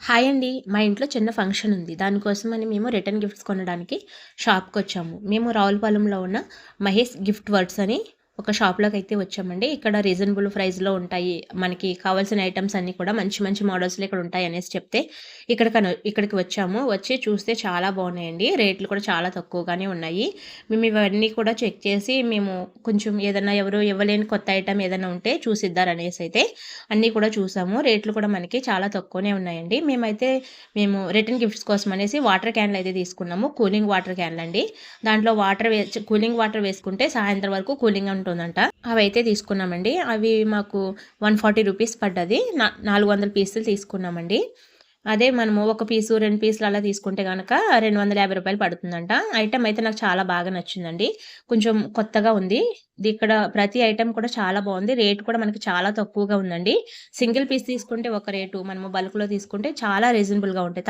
Hi అండి. మా ఇంట్లో చిన్న ఫంక్షన్ ఉంది. దానికోసమని మేము రిటర్న్ గిఫ్ట్స్ కొనడానికి షాప్‌కొచ్చాము. మేము రావులపాలెంలో ఉన్న మహేష్ గిఫ్ట్ వర్డ్స్ అని ఒక షాప్‌లోకైతే వచ్చామండి. ఇక్కడ రీజనబుల్ ప్రైస్‌లో ఉంటాయి. మనకి కావాల్సిన ఐటెమ్స్ అన్నీ కూడా మంచి మంచి మోడల్స్‌లో ఇక్కడ ఉంటాయనేసి చెప్తే ఇక్కడికి వచ్చాము. వచ్చి చూస్తే చాలా బాగున్నాయండి. రేట్లు కూడా చాలా తక్కువగానే ఉన్నాయి. మేము ఇవన్నీ కూడా చెక్ చేసి మేము కొంచెం ఏదన్నా ఎవరు ఇవ్వలేని కొత్త ఐటెమ్ ఏదైనా ఉంటే చూసిద్దారనేసి అయితే అన్నీ కూడా చూసాము. రేట్లు కూడా మనకి చాలా తక్కువనే ఉన్నాయండి. మేము రిటర్న్ గిఫ్ట్స్ కోసం అనేసి వాటర్ క్యాన్‌లు అయితే తీసుకున్నాము. కూలింగ్ వాటర్ క్యాన్‌లండి. దాంట్లో కూలింగ్ వాటర్ వేసుకుంటే సాయంత్రం వరకు కూలింగ్ ఉంటుందంట. అవైతే తీసుకున్నామండి. అవి మాకు 140 రూపీస్ పడ్డది. 400 పీసులు తీసుకున్నామండి. అదే మనము ఒక పీసు, 2 పీసులు అలా తీసుకుంటే గనక రూ. 250 పడుతుందంట. ఐటెమ్ అయితే నాకు చాలా బాగా నచ్చిందండి. కొంచెం కొత్తగా ఉంది. ఇక్కడ ప్రతి ఐటెమ్ కూడా చాలా బావుంది. రేట్ కూడా మనకి చాలా తక్కువగా ఉందండి. సింగిల్ పీస్ తీసుకుంటే ఒక రేటు, మనము బల్క్‌లో తీసుకుంటే చాలా రీజనబుల్‌గా ఉంటాయి.